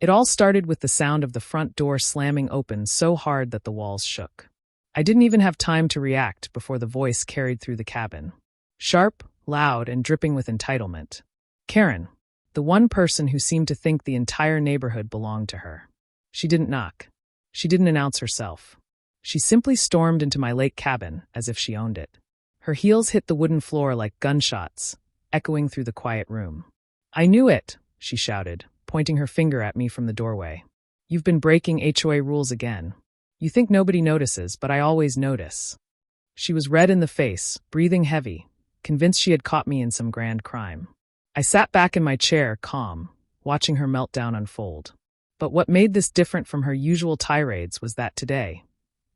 It all started with the sound of the front door slamming open so hard that the walls shook. I didn't even have time to react before the voice carried through the cabin. Sharp, loud, and dripping with entitlement. Karen, the one person who seemed to think the entire neighborhood belonged to her. She didn't knock. She didn't announce herself. She simply stormed into my lake cabin as if she owned it. Her heels hit the wooden floor like gunshots, echoing through the quiet room. "I knew it," she shouted, pointing her finger at me from the doorway. "You've been breaking HOA rules again. You think nobody notices, but I always notice." She was red in the face, breathing heavy, convinced she had caught me in some grand crime. I sat back in my chair, calm, watching her meltdown unfold. But what made this different from her usual tirades was that today,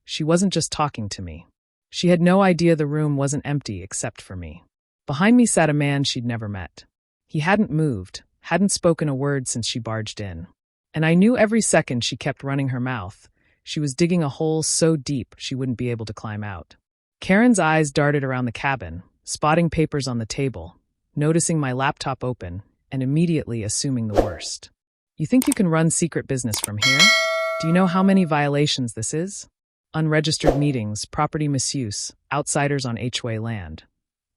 she wasn't just talking to me. She had no idea the room wasn't empty except for me. Behind me sat a man she'd never met. He hadn't moved, hadn't spoken a word since she barged in. And I knew every second she kept running her mouth, she was digging a hole so deep she wouldn't be able to climb out. Karen's eyes darted around the cabin, spotting papers on the table, noticing my laptop open, and immediately assuming the worst. "You think you can run secret business from here? Do you know how many violations this is? Unregistered meetings, property misuse, outsiders on HOA land."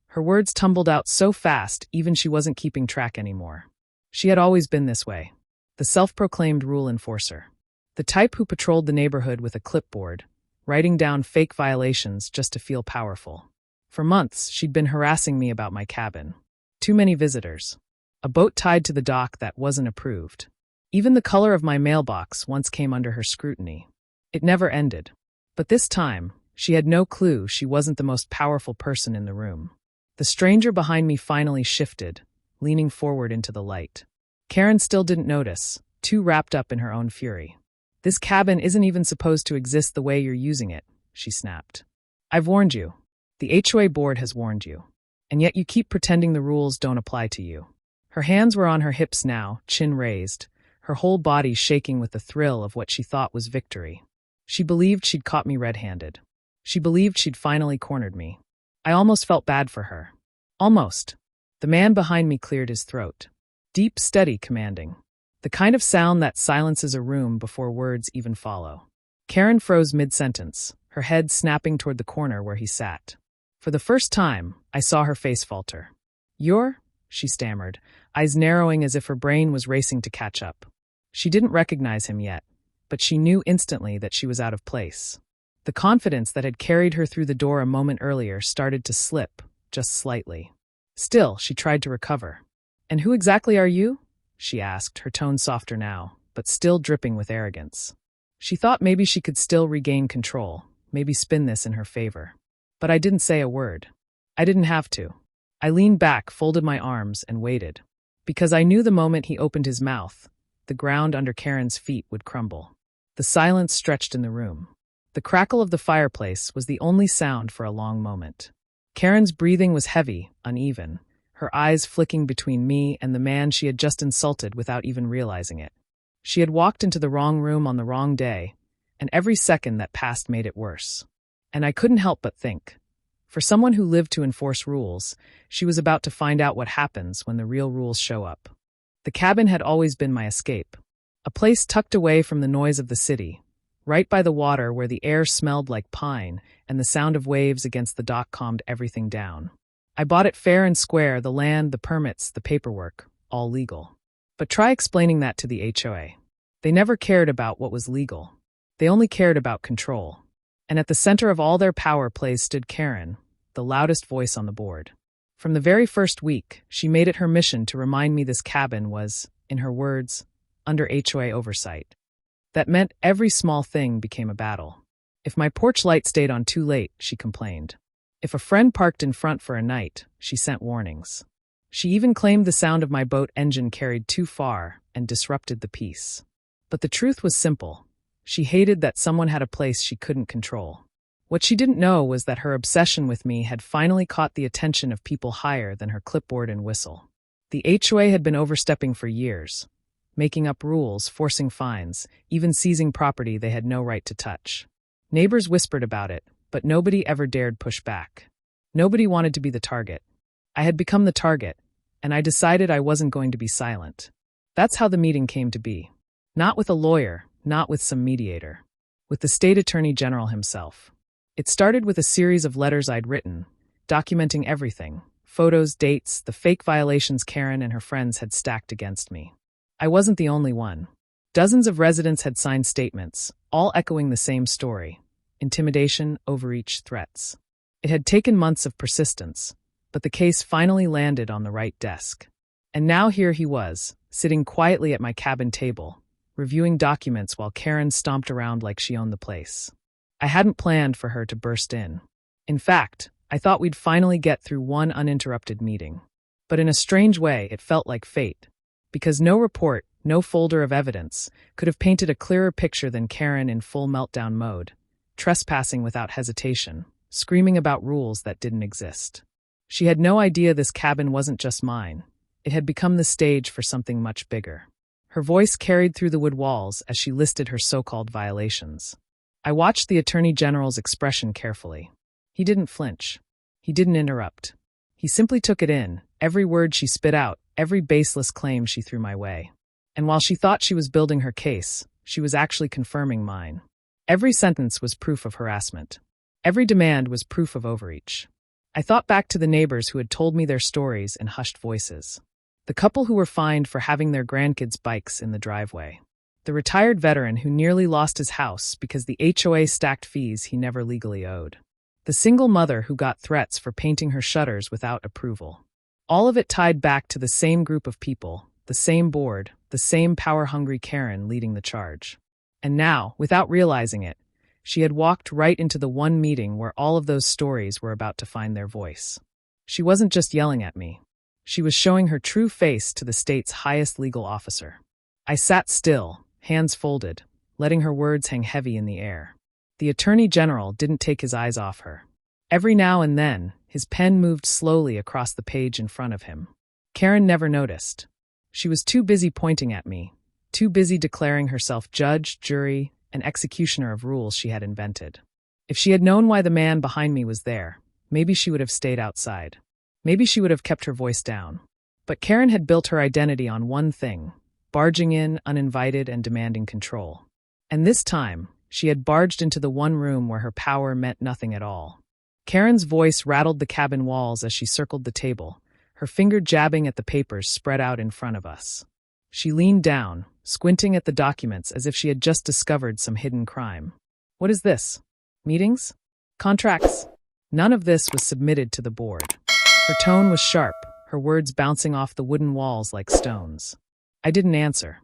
Her words tumbled out so fast, even she wasn't keeping track anymore. She had always been this way. The self-proclaimed rule enforcer. The type who patrolled the neighborhood with a clipboard, writing down fake violations just to feel powerful. For months, she'd been harassing me about my cabin. Too many visitors. A boat tied to the dock that wasn't approved. Even the color of my mailbox once came under her scrutiny. It never ended. But this time, she had no clue she wasn't the most powerful person in the room. The stranger behind me finally shifted, leaning forward into the light. Karen still didn't notice, too wrapped up in her own fury. "This cabin isn't even supposed to exist the way you're using it," she snapped. "I've warned you. The HOA board has warned you. And yet you keep pretending the rules don't apply to you." Her hands were on her hips now, chin raised, her whole body shaking with the thrill of what she thought was victory. She believed she'd caught me red-handed. She believed she'd finally cornered me. I almost felt bad for her. Almost. The man behind me cleared his throat. Deep, steady, commanding. The kind of sound that silences a room before words even follow. Karen froze mid-sentence, her head snapping toward the corner where he sat. For the first time, I saw her face falter. "You're?" she stammered, eyes narrowing as if her brain was racing to catch up. She didn't recognize him yet, but she knew instantly that she was out of place. The confidence that had carried her through the door a moment earlier started to slip, just slightly. Still, she tried to recover. "And who exactly are you?" she asked, her tone softer now, but still dripping with arrogance. She thought maybe she could still regain control, maybe spin this in her favor. But I didn't say a word. I didn't have to. I leaned back, folded my arms, and waited. Because I knew the moment he opened his mouth, the ground under Karen's feet would crumble. The silence stretched in the room. The crackle of the fireplace was the only sound for a long moment. Karen's breathing was heavy, uneven, her eyes flicking between me and the man she had just insulted without even realizing it. She had walked into the wrong room on the wrong day, and every second that passed made it worse. And I couldn't help but think. For someone who lived to enforce rules, she was about to find out what happens when the real rules show up. The cabin had always been my escape. A place tucked away from the noise of the city, right by the water where the air smelled like pine and the sound of waves against the dock calmed everything down. I bought it fair and square, the land, the permits, the paperwork, all legal. But try explaining that to the HOA. They never cared about what was legal. They only cared about control. And at the center of all their power plays stood Karen, the loudest voice on the board. From the very first week, she made it her mission to remind me this cabin was, in her words, under HOA oversight. That meant every small thing became a battle. If my porch light stayed on too late, she complained. If a friend parked in front for a night, she sent warnings. She even claimed the sound of my boat engine carried too far and disrupted the peace. But the truth was simple. She hated that someone had a place she couldn't control. What she didn't know was that her obsession with me had finally caught the attention of people higher than her clipboard and whistle. The HOA had been overstepping for years, making up rules, forcing fines, even seizing property they had no right to touch. Neighbors whispered about it, but nobody ever dared push back. Nobody wanted to be the target. I had become the target, and I decided I wasn't going to be silent. That's how the meeting came to be. Not with a lawyer, not with some mediator. With the state attorney general himself. It started with a series of letters I'd written, documenting everything. Photos, dates, the fake violations Karen and her friends had stacked against me. I wasn't the only one. Dozens of residents had signed statements, all echoing the same story: intimidation, overreach, threats. It had taken months of persistence, but the case finally landed on the right desk. And now here he was, sitting quietly at my cabin table, reviewing documents while Karen stomped around like she owned the place. I hadn't planned for her to burst in. In fact, I thought we'd finally get through one uninterrupted meeting. But in a strange way, it felt like fate. Because no report, no folder of evidence, could have painted a clearer picture than Karen in full meltdown mode, trespassing without hesitation, screaming about rules that didn't exist. She had no idea this cabin wasn't just mine. It had become the stage for something much bigger. Her voice carried through the wood walls as she listed her so-called violations. I watched the Attorney General's expression carefully. He didn't flinch. He didn't interrupt. He simply took it in, every word she spit out, every baseless claim she threw my way. And while she thought she was building her case, she was actually confirming mine. Every sentence was proof of harassment. Every demand was proof of overreach. I thought back to the neighbors who had told me their stories in hushed voices. The couple who were fined for having their grandkids' bikes in the driveway. The retired veteran who nearly lost his house because the HOA stacked fees he never legally owed. The single mother who got threats for painting her shutters without approval. All of it tied back to the same group of people, the same board, the same power-hungry Karen leading the charge. And now, without realizing it, she had walked right into the one meeting where all of those stories were about to find their voice. She wasn't just yelling at me. She was showing her true face to the state's highest legal officer. I sat still, hands folded, letting her words hang heavy in the air. The Attorney General didn't take his eyes off her. Every now and then, his pen moved slowly across the page in front of him. Karen never noticed. She was too busy pointing at me, too busy declaring herself judge, jury, and executioner of rules she had invented. If she had known why the man behind me was there, maybe she would have stayed outside. Maybe she would have kept her voice down. But Karen had built her identity on one thing: barging in, uninvited, and demanding control. And this time, she had barged into the one room where her power meant nothing at all. Karen's voice rattled the cabin walls as she circled the table, her finger jabbing at the papers spread out in front of us. She leaned down, squinting at the documents as if she had just discovered some hidden crime. What is this? Meetings? Contracts? None of this was submitted to the board. Her tone was sharp, her words bouncing off the wooden walls like stones. I didn't answer.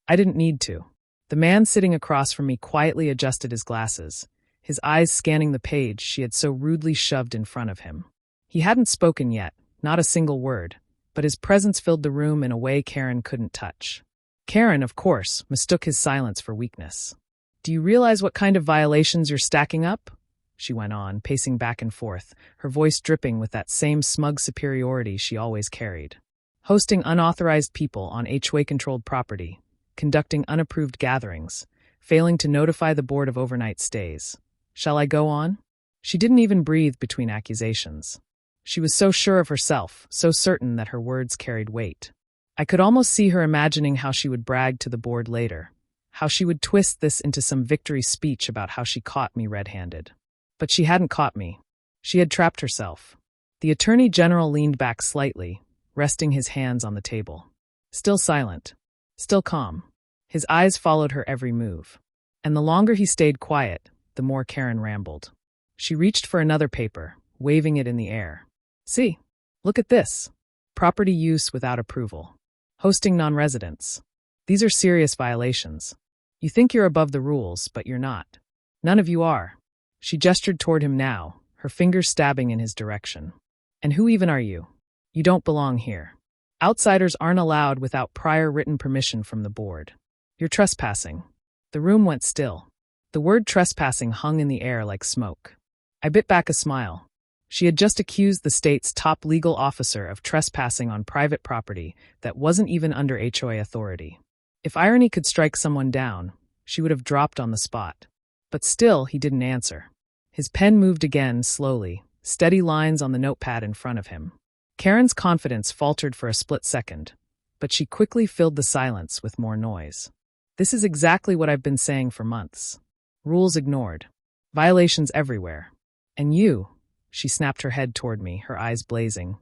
I didn't need to. The man sitting across from me quietly adjusted his glasses, his eyes scanning the page she had so rudely shoved in front of him. He hadn't spoken yet, not a single word, but his presence filled the room in a way Karen couldn't touch. Karen, of course, mistook his silence for weakness. "Do you realize what kind of violations you're stacking up?" she went on, pacing back and forth, her voice dripping with that same smug superiority she always carried. "Hosting unauthorized people on HOA-controlled property, conducting unapproved gatherings, failing to notify the board of overnight stays. Shall I go on?" She didn't even breathe between accusations. She was so sure of herself, so certain that her words carried weight. I could almost see her imagining how she would brag to the board later, how she would twist this into some victory speech about how she caught me red-handed. But she hadn't caught me. She had trapped herself. The Attorney General leaned back slightly, resting his hands on the table. Still silent. Still calm. His eyes followed her every move. And the longer he stayed quiet, the more Karen rambled. She reached for another paper, waving it in the air. "See, look at this. Property use without approval. Hosting non-residents. These are serious violations. You think you're above the rules, but you're not. None of you are." She gestured toward him now, her fingers stabbing in his direction. "And who even are you? You don't belong here. Outsiders aren't allowed without prior written permission from the board. You're trespassing." The room went still. The word trespassing hung in the air like smoke. I bit back a smile. She had just accused the state's top legal officer of trespassing on private property that wasn't even under HOA authority. If irony could strike someone down, she would have dropped on the spot. But still, he didn't answer. His pen moved again, slowly, steady lines on the notepad in front of him. Karen's confidence faltered for a split second, but she quickly filled the silence with more noise. This is exactly what I've been saying for months. Rules ignored. Violations everywhere. And you, she snapped her head toward me, her eyes blazing.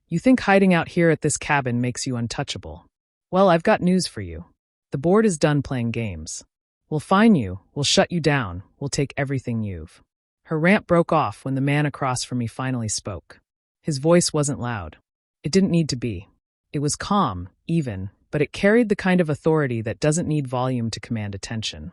You think hiding out here at this cabin makes you untouchable. Well, I've got news for you. The board is done playing games. We'll fine you, we'll shut you down, we'll take everything you've. Her rant broke off when the man across from me finally spoke. His voice wasn't loud. It didn't need to be. It was calm, even, but it carried the kind of authority that doesn't need volume to command attention.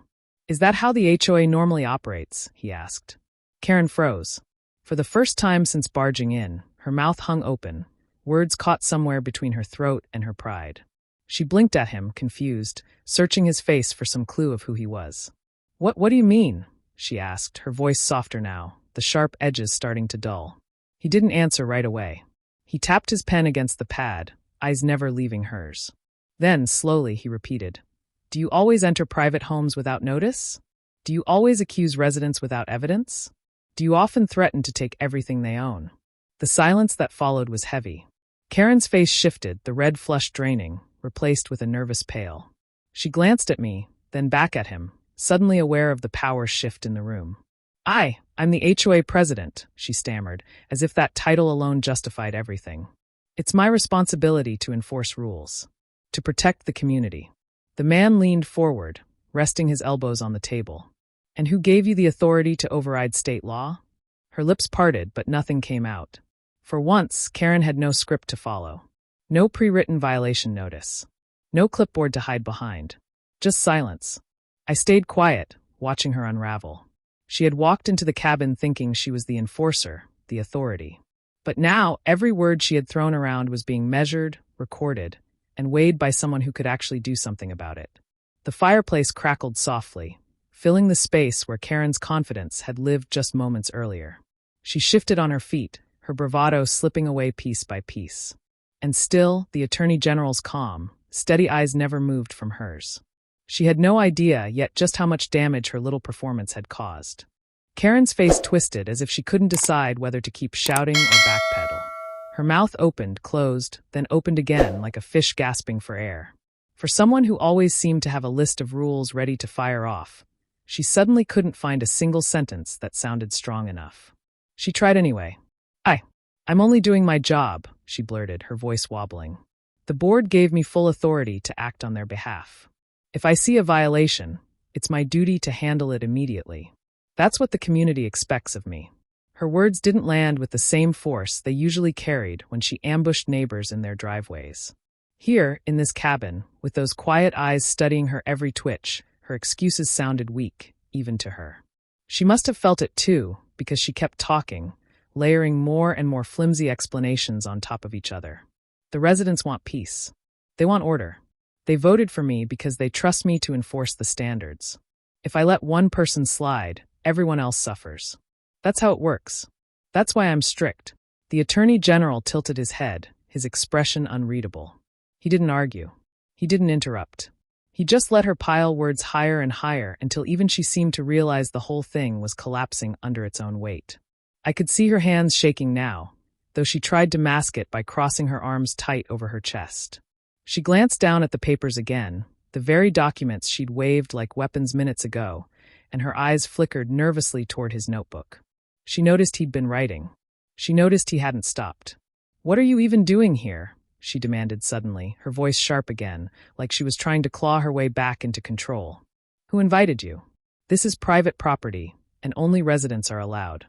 Is that how the HOA normally operates? He asked. Karen froze. For the first time since barging in, her mouth hung open, words caught somewhere between her throat and her pride. She blinked at him, confused, searching his face for some clue of who he was. What do you mean? She asked, her voice softer now, the sharp edges starting to dull. He didn't answer right away. He tapped his pen against the pad, eyes never leaving hers. Then, slowly, he repeated, Do you always enter private homes without notice? Do you always accuse residents without evidence? Do you often threaten to take everything they own? The silence that followed was heavy. Karen's face shifted, the red flush draining, replaced with a nervous pale. She glanced at me, then back at him, suddenly aware of the power shift in the room. I'm the HOA president, she stammered, as if that title alone justified everything. It's my responsibility to enforce rules, to protect the community. The man leaned forward, resting his elbows on the table. And who gave you the authority to override state law? Her lips parted, but nothing came out. For once, Karen had no script to follow. No pre-written violation notice. No clipboard to hide behind. Just silence. I stayed quiet, watching her unravel. She had walked into the cabin thinking she was the enforcer, the authority. But now, every word she had thrown around was being measured, recorded, and weighed by someone who could actually do something about it. The fireplace crackled softly, filling the space where Karen's confidence had lived just moments earlier. She shifted on her feet, her bravado slipping away piece by piece. And still, the Attorney General's calm, steady eyes never moved from hers. She had no idea yet just how much damage her little performance had caused. Karen's face twisted as if she couldn't decide whether to keep shouting or backpedal. Her mouth opened, closed, then opened again like a fish gasping for air. For someone who always seemed to have a list of rules ready to fire off, she suddenly couldn't find a single sentence that sounded strong enough. She tried anyway. I'm only doing my job, she blurted, her voice wobbling. The board gave me full authority to act on their behalf. If I see a violation, it's my duty to handle it immediately. That's what the community expects of me. Her words didn't land with the same force they usually carried when she ambushed neighbors in their driveways. Here, in this cabin, with those quiet eyes studying her every twitch, her excuses sounded weak, even to her. She must have felt it too, because she kept talking, layering more and more flimsy explanations on top of each other. The residents want peace. They want order. They voted for me because they trust me to enforce the standards. If I let one person slide, everyone else suffers. That's how it works. That's why I'm strict. The Attorney General tilted his head, his expression unreadable. He didn't argue. He didn't interrupt. He just let her pile words higher and higher until even she seemed to realize the whole thing was collapsing under its own weight. I could see her hands shaking now, though she tried to mask it by crossing her arms tight over her chest. She glanced down at the papers again, the very documents she'd waved like weapons minutes ago, and her eyes flickered nervously toward his notebook. She noticed he'd been writing. She noticed he hadn't stopped. What are you even doing here? She demanded suddenly, her voice sharp again, like she was trying to claw her way back into control. Who invited you? This is private property, and only residents are allowed.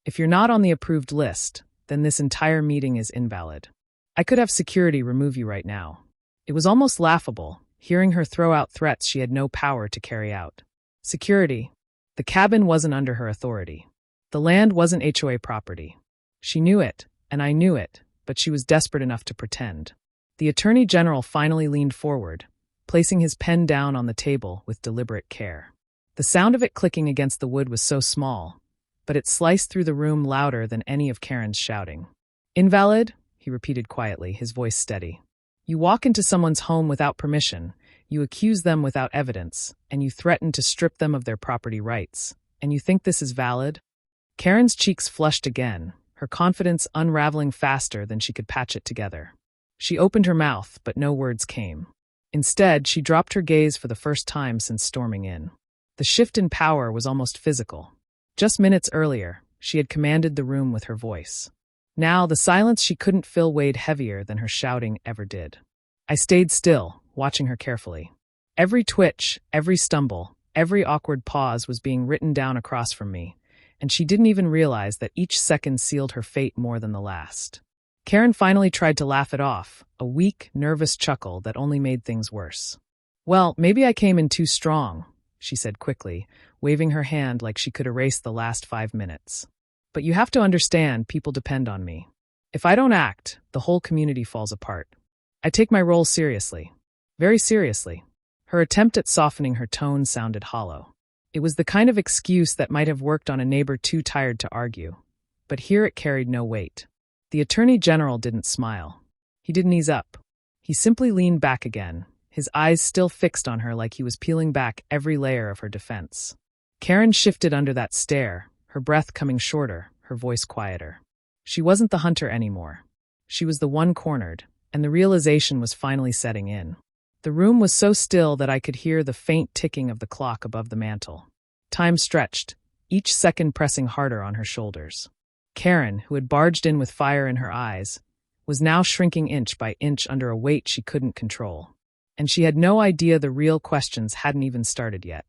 If you're not on the approved list, then this entire meeting is invalid. I could have security remove you right now. It was almost laughable, hearing her throw out threats she had no power to carry out. Security. The cabin wasn't under her authority. The land wasn't HOA property. She knew it, and I knew it, but she was desperate enough to pretend. The Attorney General finally leaned forward, placing his pen down on the table with deliberate care. The sound of it clicking against the wood was so small, but it sliced through the room louder than any of Karen's shouting. Invalid? He repeated quietly, his voice steady. You walk into someone's home without permission, you accuse them without evidence, and you threaten to strip them of their property rights. And you think this is valid? Karen's cheeks flushed again, her confidence unraveling faster than she could patch it together. She opened her mouth, but no words came. Instead, she dropped her gaze for the first time since storming in. The shift in power was almost physical. Just minutes earlier, she had commanded the room with her voice. Now, the silence she couldn't fill weighed heavier than her shouting ever did. I stayed still, watching her carefully. Every twitch, every stumble, every awkward pause was being written down across from me, and she didn't even realize that each second sealed her fate more than the last. Karen finally tried to laugh it off, a weak, nervous chuckle that only made things worse. "Well, maybe I came in too strong," she said quickly, waving her hand like she could erase the last 5 minutes. "But you have to understand, people depend on me. If I don't act, the whole community falls apart. I take my role seriously. Very seriously." Her attempt at softening her tone sounded hollow. It was the kind of excuse that might have worked on a neighbor too tired to argue. But here it carried no weight. The Attorney General didn't smile. He didn't ease up. He simply leaned back again, his eyes still fixed on her like he was peeling back every layer of her defense. Karen shifted under that stare, her breath coming shorter, her voice quieter. She wasn't the hunter anymore. She was the one cornered, and the realization was finally setting in. The room was so still that I could hear the faint ticking of the clock above the mantel. Time stretched, each second pressing harder on her shoulders. Karen, who had barged in with fire in her eyes, was now shrinking inch by inch under a weight she couldn't control. And she had no idea the real questions hadn't even started yet.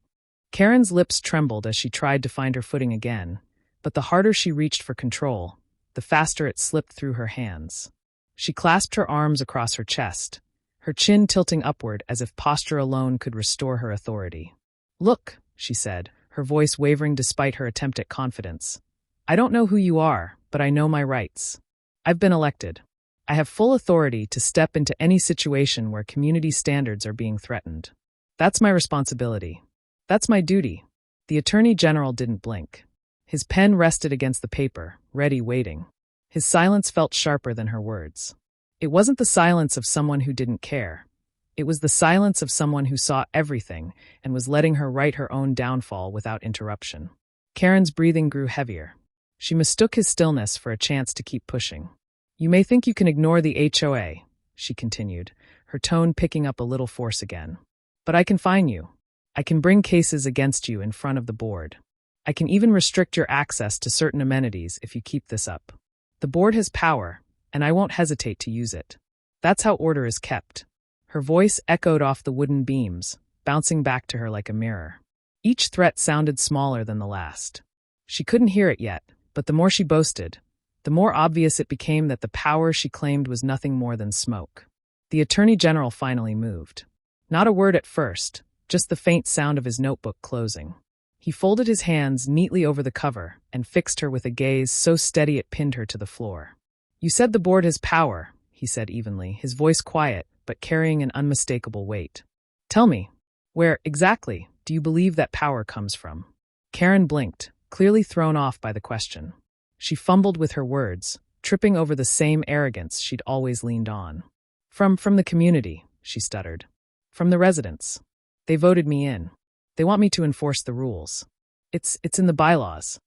Karen's lips trembled as she tried to find her footing again, but the harder she reached for control, the faster it slipped through her hands. She clasped her arms across her chest, her chin tilting upward as if posture alone could restore her authority. "Look," she said, her voice wavering despite her attempt at confidence. "I don't know who you are, but I know my rights. I've been elected. I have full authority to step into any situation where community standards are being threatened. That's my responsibility. That's my duty." The Attorney General didn't blink. His pen rested against the paper, ready, waiting. His silence felt sharper than her words. It wasn't the silence of someone who didn't care. It was the silence of someone who saw everything and was letting her write her own downfall without interruption. Karen's breathing grew heavier. She mistook his stillness for a chance to keep pushing. "You may think you can ignore the HOA," she continued, her tone picking up a little force again. "But I can fine you. I can bring cases against you in front of the board. I can even restrict your access to certain amenities if you keep this up. The board has power, and I won't hesitate to use it. That's how order is kept." Her voice echoed off the wooden beams, bouncing back to her like a mirror. Each threat sounded smaller than the last. She couldn't hear it yet, but the more she boasted, the more obvious it became that the power she claimed was nothing more than smoke. The Attorney General finally moved. Not a word at first, just the faint sound of his notebook closing. He folded his hands neatly over the cover and fixed her with a gaze so steady it pinned her to the floor. "You said the board has power," he said evenly, his voice quiet but carrying an unmistakable weight. "Tell me, where, exactly, do you believe that power comes from?" Karen blinked, clearly thrown off by the question. She fumbled with her words, tripping over the same arrogance she'd always leaned on. From the community," she stuttered. "From the residents. They voted me in. They want me to enforce the rules. It's in the bylaws."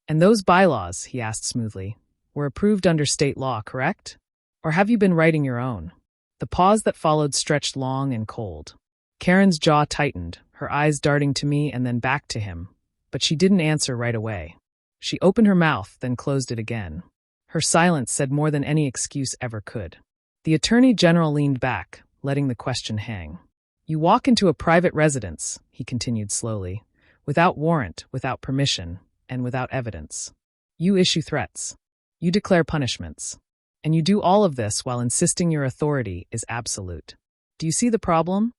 "And those bylaws," he asked smoothly, "were approved under state law, correct? Or have you been writing your own?" The pause that followed stretched long and cold. Karen's jaw tightened, her eyes darting to me and then back to him, but she didn't answer right away. She opened her mouth, then closed it again. Her silence said more than any excuse ever could. The Attorney General leaned back, letting the question hang. "You walk into a private residence," he continued slowly, "without warrant, without permission, and without evidence. You issue threats. You declare punishments. And you do all of this while insisting your authority is absolute. Do you see the problem?"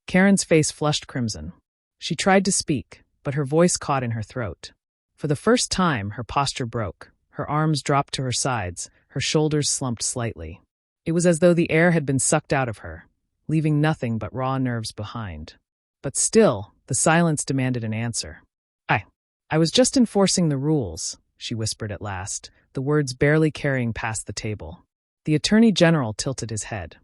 Karen's face flushed crimson. She tried to speak, but her voice caught in her throat. For the first time, her posture broke. Her arms dropped to her sides, her shoulders slumped slightly. It was as though the air had been sucked out of her, leaving nothing but raw nerves behind. But still, the silence demanded an answer. I was just enforcing the rules," she whispered at last, the words barely carrying past the table. The Attorney General tilted his head.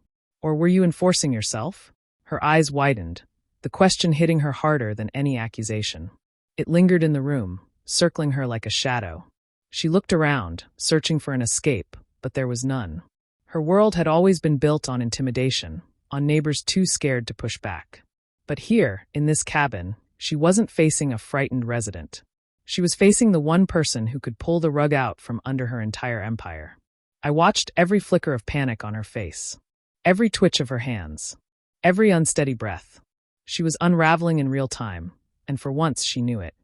"Or were you enforcing yourself?" Her eyes widened, the question hitting her harder than any accusation. It lingered in the room, circling her like a shadow. She looked around, searching for an escape, but there was none. Her world had always been built on intimidation, on neighbors too scared to push back. But here, in this cabin, she wasn't facing a frightened resident. She was facing the one person who could pull the rug out from under her entire empire. I watched every flicker of panic on her face, every twitch of her hands, every unsteady breath. She was unraveling in real time, and for once she knew it.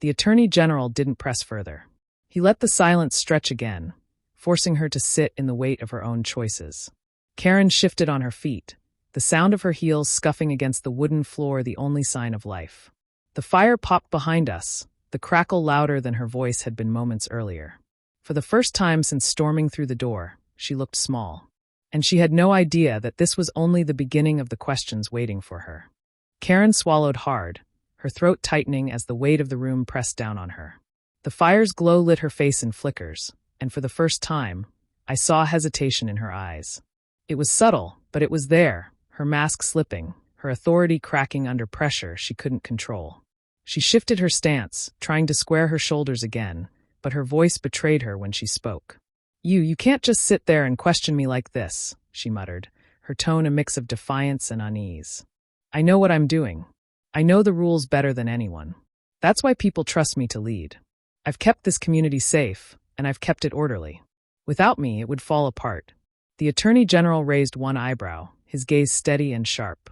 The Attorney General didn't press further. He let the silence stretch again, forcing her to sit in the weight of her own choices. Karen shifted on her feet, the sound of her heels scuffing against the wooden floor the only sign of life. The fire popped behind us, the crackle louder than her voice had been moments earlier. For the first time since storming through the door, she looked small. And she had no idea that this was only the beginning of the questions waiting for her. Karen swallowed hard, her throat tightening as the weight of the room pressed down on her. The fire's glow lit her face in flickers, and for the first time, I saw hesitation in her eyes. It was subtle, but it was there, her mask slipping, her authority cracking under pressure she couldn't control. She shifted her stance, trying to square her shoulders again, but her voice betrayed her when she spoke. You can't just sit there and question me like this," she muttered, her tone a mix of defiance and unease. "I know what I'm doing. I know the rules better than anyone. That's why people trust me to lead. I've kept this community safe, and I've kept it orderly. Without me, it would fall apart." The Attorney General raised one eyebrow, his gaze steady and sharp.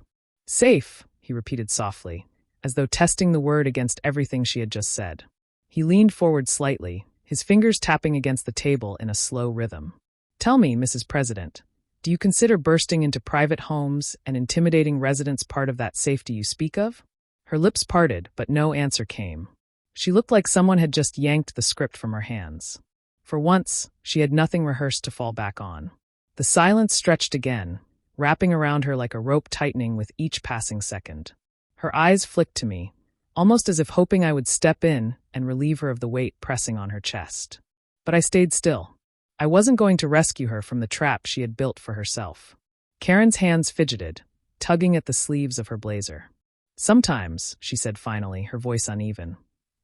"Safe," he repeated softly, as though testing the word against everything she had just said. He leaned forward slightly, his fingers tapping against the table in a slow rhythm. "Tell me, Mrs. President, do you consider bursting into private homes and intimidating residents part of that safety you speak of?" Her lips parted, but no answer came. She looked like someone had just yanked the script from her hands. For once, she had nothing rehearsed to fall back on. The silence stretched again, wrapping around her like a rope tightening with each passing second. Her eyes flicked to me, almost as if hoping I would step in and relieve her of the weight pressing on her chest. But I stayed still. I wasn't going to rescue her from the trap she had built for herself. Karen's hands fidgeted, tugging at the sleeves of her blazer. "Sometimes," she said finally, her voice uneven,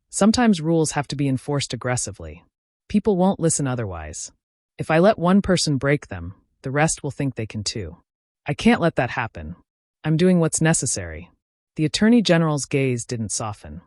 "sometimes rules have to be enforced aggressively. People won't listen otherwise. If I let one person break them, the rest will think they can too. I can't let that happen. I'm doing what's necessary." The Attorney General's gaze didn't soften.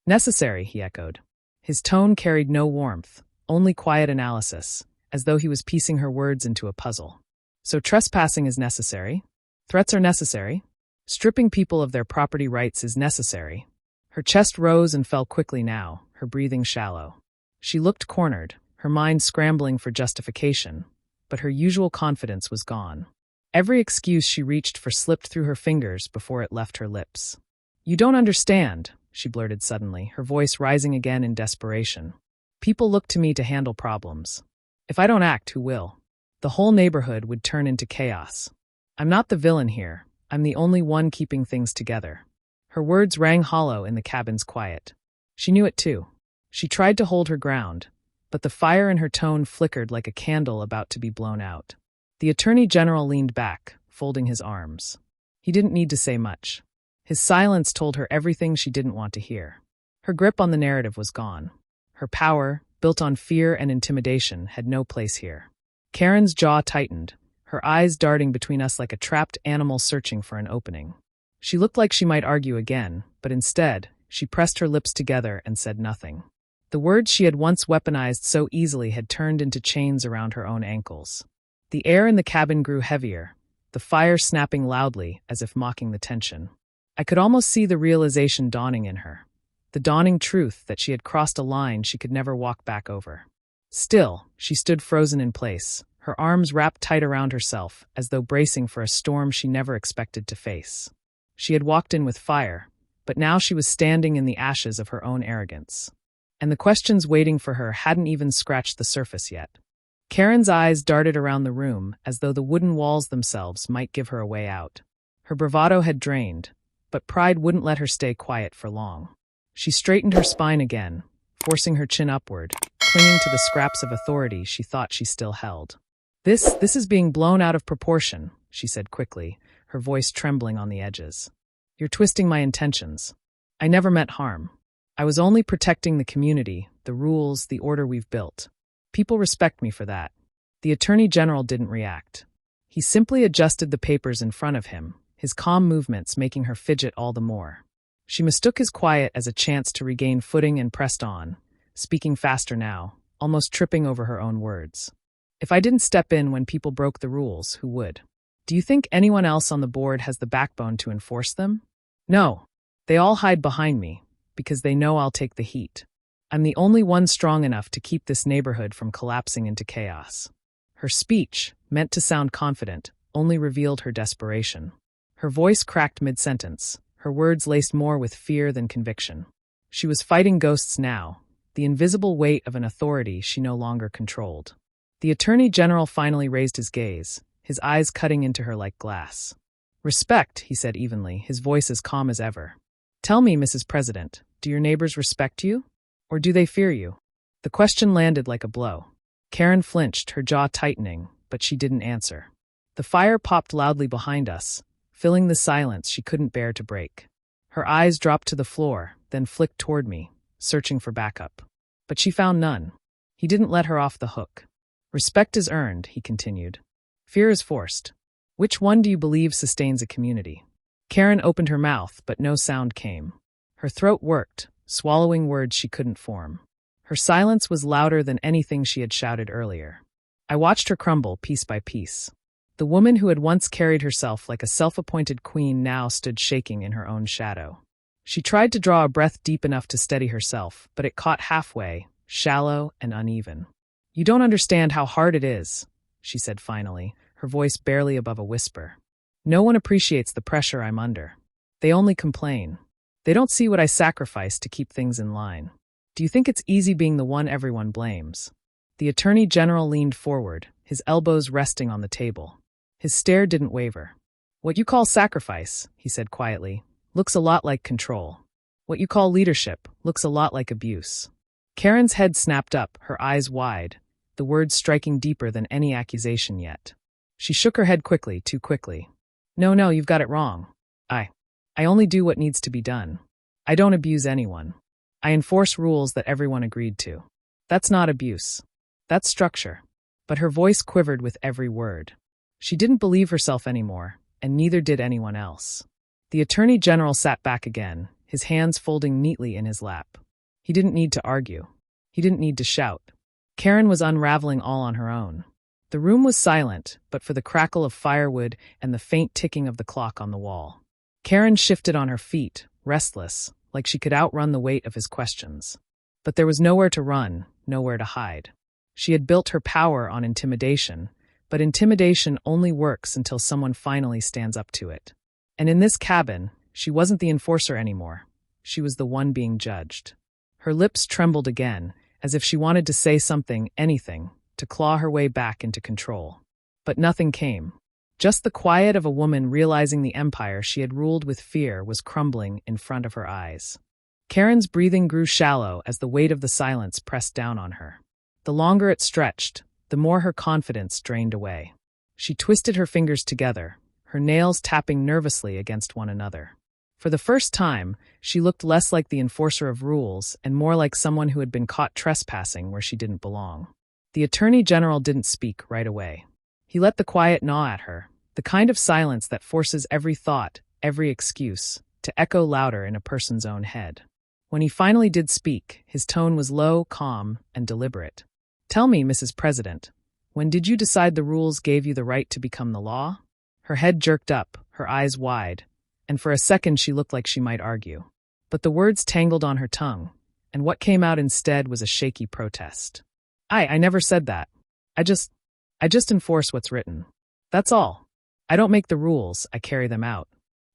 "Necessary," he echoed. His tone carried no warmth, only quiet analysis, as though he was piecing her words into a puzzle. "So trespassing is necessary? Threats are necessary? Stripping people of their property rights is necessary?" Her chest rose and fell quickly now, her breathing shallow. She looked cornered, her mind scrambling for justification, but her usual confidence was gone. Every excuse she reached for slipped through her fingers before it left her lips. "You don't understand," she blurted suddenly, her voice rising again in desperation. "People look to me to handle problems. If I don't act, who will? The whole neighborhood would turn into chaos. I'm not the villain here. I'm the only one keeping things together." Her words rang hollow in the cabin's quiet. She knew it too. She tried to hold her ground, but the fire in her tone flickered like a candle about to be blown out. The Attorney General leaned back, folding his arms. He didn't need to say much. His silence told her everything she didn't want to hear. Her grip on the narrative was gone. Her power, built on fear and intimidation, had no place here. Karen's jaw tightened, her eyes darting between us like a trapped animal searching for an opening. She looked like she might argue again, but instead, she pressed her lips together and said nothing. The words she had once weaponized so easily had turned into chains around her own ankles. The air in the cabin grew heavier, the fire snapping loudly as if mocking the tension. I could almost see the realization dawning in her, the dawning truth that she had crossed a line she could never walk back over. Still, she stood frozen in place, her arms wrapped tight around herself as though bracing for a storm she never expected to face. She had walked in with fire, but now she was standing in the ashes of her own arrogance. And the questions waiting for her hadn't even scratched the surface yet. Karen's eyes darted around the room as though the wooden walls themselves might give her a way out. Her bravado had drained, but pride wouldn't let her stay quiet for long. She straightened her spine again, forcing her chin upward, clinging to the scraps of authority she thought she still held. This is being blown out of proportion," she said quickly, her voice trembling on the edges. "You're twisting my intentions. I never meant harm. I was only protecting the community, the rules, the order we've built. People respect me for that." The Attorney General didn't react. He simply adjusted the papers in front of him, his calm movements making her fidget all the more. She mistook his quiet as a chance to regain footing and pressed on, speaking faster now, almost tripping over her own words. If I didn't step in when people broke the rules, who would? Do you think anyone else on the board has the backbone to enforce them? No. They all hide behind me, because they know I'll take the heat. I'm the only one strong enough to keep this neighborhood from collapsing into chaos. Her speech, meant to sound confident, only revealed her desperation. Her voice cracked mid-sentence, her words laced more with fear than conviction. She was fighting ghosts now, the invisible weight of an authority she no longer controlled. The Attorney General finally raised his gaze, his eyes cutting into her like glass. "Respect," he said evenly, his voice as calm as ever. "Tell me, Mrs. President, do your neighbors respect you? Or do they fear you?" The question landed like a blow. Karen flinched, her jaw tightening, but she didn't answer. The fire popped loudly behind us, filling the silence she couldn't bear to break. Her eyes dropped to the floor, then flicked toward me, searching for backup. But she found none. He didn't let her off the hook. "Respect is earned," he continued. "Fear is forced. Which one do you believe sustains a community?" Karen opened her mouth, but no sound came. Her throat worked, swallowing words she couldn't form. Her silence was louder than anything she had shouted earlier. I watched her crumble piece by piece. The woman who had once carried herself like a self-appointed queen now stood shaking in her own shadow. She tried to draw a breath deep enough to steady herself, but it caught halfway, shallow and uneven. "You don't understand how hard it is," she said finally, her voice barely above a whisper. "No one appreciates the pressure I'm under. They only complain. They don't see what I sacrifice to keep things in line. Do you think it's easy being the one everyone blames?" The Attorney General leaned forward, his elbows resting on the table. His stare didn't waver. "What you call sacrifice," he said quietly, "looks a lot like control. What you call leadership looks a lot like abuse." Karen's head snapped up, her eyes wide, the words striking deeper than any accusation yet. She shook her head quickly, too quickly. No, you've got it wrong. I only do what needs to be done. I don't abuse anyone. I enforce rules that everyone agreed to. That's not abuse. That's structure." But her voice quivered with every word. She didn't believe herself anymore, and neither did anyone else. The Attorney General sat back again, his hands folding neatly in his lap. He didn't need to argue. He didn't need to shout. Karen was unraveling all on her own. The room was silent, but for the crackle of firewood and the faint ticking of the clock on the wall. Karen shifted on her feet, restless, like she could outrun the weight of his questions. But there was nowhere to run, nowhere to hide. She had built her power on intimidation, but intimidation only works until someone finally stands up to it. And in this cabin, she wasn't the enforcer anymore. She was the one being judged. Her lips trembled again, as if she wanted to say something, anything, to claw her way back into control. But nothing came. Just the quiet of a woman realizing the empire she had ruled with fear was crumbling in front of her eyes. Karen's breathing grew shallow as the weight of the silence pressed down on her. The longer it stretched, the more her confidence drained away. She twisted her fingers together, her nails tapping nervously against one another. For the first time, she looked less like the enforcer of rules and more like someone who had been caught trespassing where she didn't belong. The Attorney General didn't speak right away. He let the quiet gnaw at her, the kind of silence that forces every thought, every excuse, to echo louder in a person's own head. When he finally did speak, his tone was low, calm, and deliberate. "Tell me, Mrs. President, when did you decide the rules gave you the right to become the law?" Her head jerked up, her eyes wide, and for a second she looked like she might argue. But the words tangled on her tongue, and what came out instead was a shaky protest. I never said that. I just enforce what's written. That's all. I don't make the rules, I carry them out.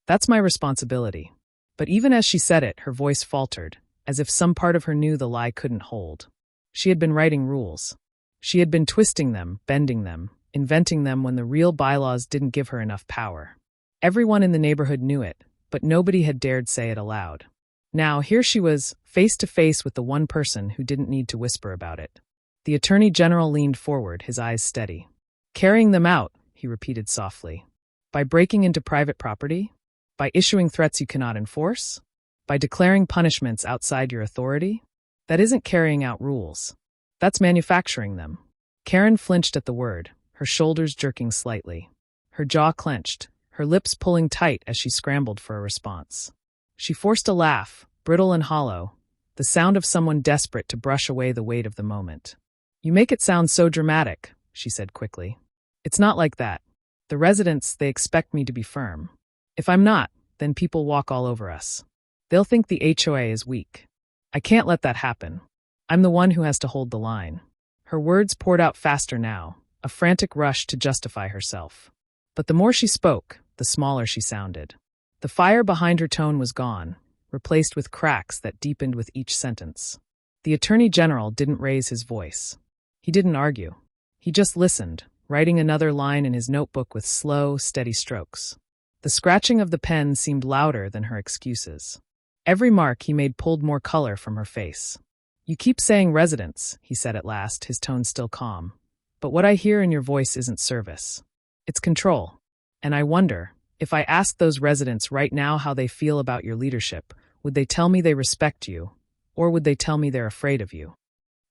That's my responsibility." But even as she said it, her voice faltered, as if some part of her knew the lie couldn't hold. She had been writing rules. She had been twisting them, bending them, inventing them when the real bylaws didn't give her enough power. Everyone in the neighborhood knew it, but nobody had dared say it aloud. Now, here she was, face to face with the one person who didn't need to whisper about it. The Attorney General leaned forward, his eyes steady. "Carrying them out," he repeated softly. "By breaking into private property? By issuing threats you cannot enforce? By declaring punishments outside your authority? That isn't carrying out rules. That's manufacturing them." Karen flinched at the word, her shoulders jerking slightly. Her jaw clenched, her lips pulling tight as she scrambled for a response. She forced a laugh, brittle and hollow, the sound of someone desperate to brush away the weight of the moment. "You make it sound so dramatic," she said quickly. "It's not like that. The residents, they expect me to be firm. If I'm not, then people walk all over us. They'll think the HOA is weak. I can't let that happen. I'm the one who has to hold the line." Her words poured out faster now, a frantic rush to justify herself. But the more she spoke, the smaller she sounded. The fire behind her tone was gone, replaced with cracks that deepened with each sentence. The Attorney General didn't raise his voice. He didn't argue. He just listened, writing another line in his notebook with slow, steady strokes. The scratching of the pen seemed louder than her excuses. Every mark he made pulled more color from her face. "You keep saying residents," he said at last, his tone still calm. "But what I hear in your voice isn't service. It's control. And I wonder, if I asked those residents right now how they feel about your leadership, would they tell me they respect you, or would they tell me they're afraid of you?"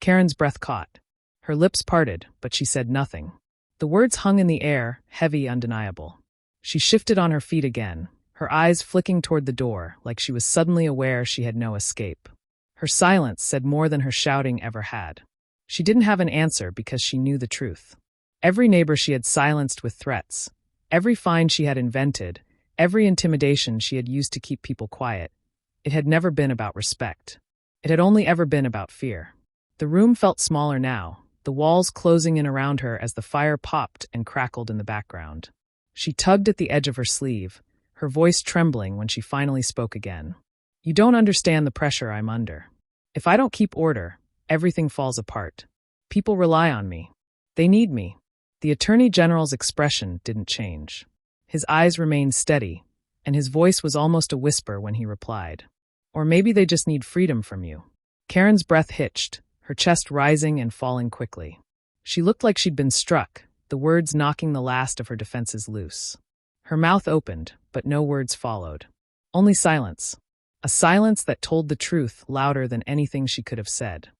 Karen's breath caught. Her lips parted, but she said nothing. The words hung in the air, heavy, undeniable. She shifted on her feet again, her eyes flicking toward the door, like she was suddenly aware she had no escape. Her silence said more than her shouting ever had. She didn't have an answer because she knew the truth. Every neighbor she had silenced with threats, every fine she had invented, every intimidation she had used to keep people quiet, it had never been about respect. It had only ever been about fear. The room felt smaller now, the walls closing in around her as the fire popped and crackled in the background. She tugged at the edge of her sleeve, her voice trembling when she finally spoke again. "You don't understand the pressure I'm under. If I don't keep order, everything falls apart. People rely on me. They need me." The Attorney General's expression didn't change. His eyes remained steady, and his voice was almost a whisper when he replied. "Or maybe they just need freedom from you." Karen's breath hitched, her chest rising and falling quickly. She looked like she'd been struck, the words knocking the last of her defenses loose. Her mouth opened, but no words followed. Only silence. A silence that told the truth louder than anything she could have said.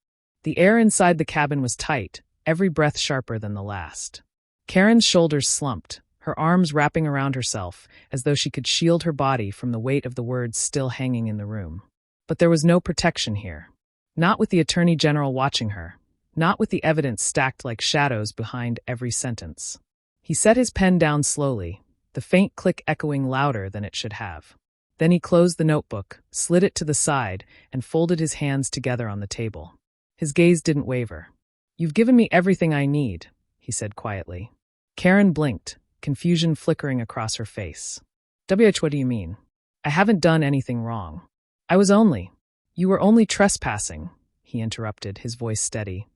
The air inside the cabin was tight, every breath sharper than the last. Karen's shoulders slumped, her arms wrapping around herself, as though she could shield her body from the weight of the words still hanging in the room. But there was no protection here. Not with the Attorney General watching her. Not with the evidence stacked like shadows behind every sentence. He set his pen down slowly, the faint click echoing louder than it should have. Then he closed the notebook, slid it to the side, and folded his hands together on the table. His gaze didn't waver. "You've given me everything I need," he said quietly. Karen blinked, confusion flickering across her face. What do you mean? I haven't done anything wrong. You were only trespassing," he interrupted, his voice steady,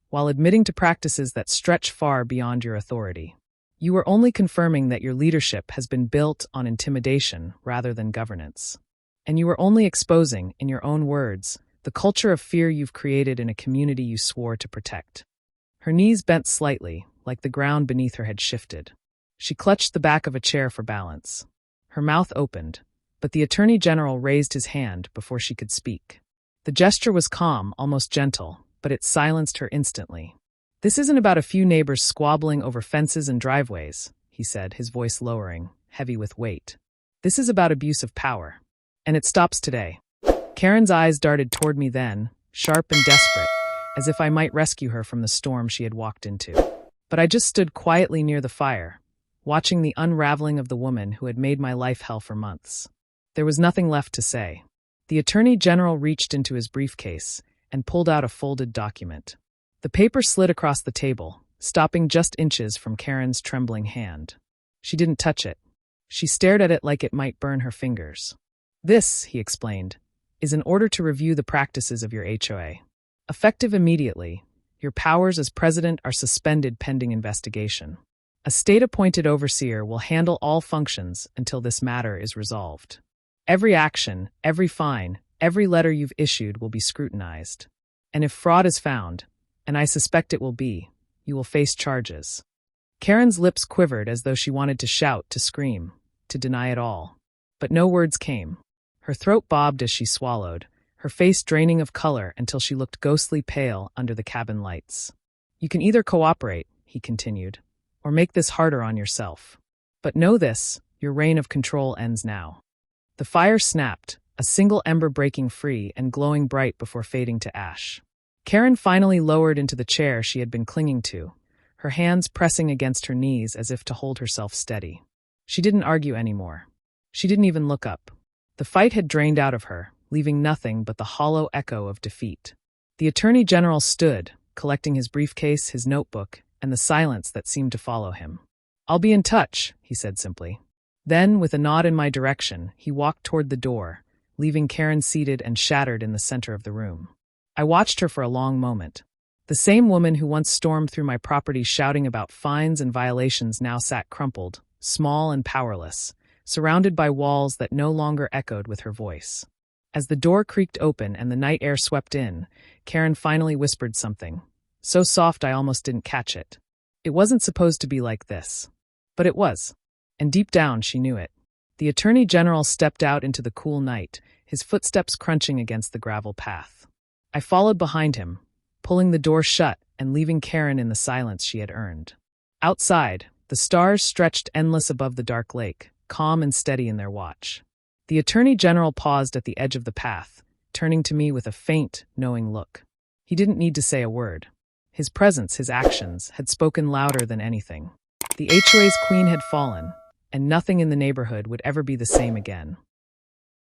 "while admitting to practices that stretch far beyond your authority. You were only confirming that your leadership has been built on intimidation rather than governance. And you were only exposing, in your own words, the culture of fear you've created in a community you swore to protect." Her knees bent slightly, like the ground beneath her had shifted. She clutched the back of a chair for balance. Her mouth opened, but the Attorney General raised his hand before she could speak. The gesture was calm, almost gentle, but it silenced her instantly. "This isn't about a few neighbors squabbling over fences and driveways," he said, his voice lowering, heavy with weight. "This is about abuse of power. And it stops today." Karen's eyes darted toward me then, sharp and desperate, as if I might rescue her from the storm she had walked into. But I just stood quietly near the fire, watching the unraveling of the woman who had made my life hell for months. There was nothing left to say. The Attorney General reached into his briefcase and pulled out a folded document. The paper slid across the table, stopping just inches from Karen's trembling hand. She didn't touch it. She stared at it like it might burn her fingers. "This," he explained, "is an order to review the practices of your HOA. Effective immediately, your powers as president are suspended pending investigation. A state-appointed overseer will handle all functions until this matter is resolved. Every action, every fine, every letter you've issued will be scrutinized. And if fraud is found, and I suspect it will be, you will face charges." Karen's lips quivered as though she wanted to shout, to scream, to deny it all. But no words came. Her throat bobbed as she swallowed, her face draining of color until she looked ghostly pale under the cabin lights. "You can either cooperate," he continued, "or make this harder on yourself." But know this, your reign of control ends now. The fire snapped, a single ember breaking free and glowing bright before fading to ash. Karen finally lowered into the chair she had been clinging to, her hands pressing against her knees as if to hold herself steady. She didn't argue anymore. She didn't even look up. The fight had drained out of her, leaving nothing but the hollow echo of defeat. The Attorney General stood, collecting his briefcase, his notebook, and the silence that seemed to follow him. "I'll be in touch," he said simply. Then, with a nod in my direction, he walked toward the door, leaving Karen seated and shattered in the center of the room. I watched her for a long moment. The same woman who once stormed through my property shouting about fines and violations now sat crumpled, small and powerless, surrounded by walls that no longer echoed with her voice. As the door creaked open and the night air swept in, Karen finally whispered something, so soft I almost didn't catch it. It wasn't supposed to be like this. But it was. And deep down she knew it. The Attorney General stepped out into the cool night, his footsteps crunching against the gravel path. I followed behind him, pulling the door shut and leaving Karen in the silence she had earned. Outside, the stars stretched endless above the dark lake, calm and steady in their watch. The Attorney General paused at the edge of the path, turning to me with a faint, knowing look. He didn't need to say a word. His presence, his actions, had spoken louder than anything. The HOA's queen had fallen, and nothing in the neighborhood would ever be the same again.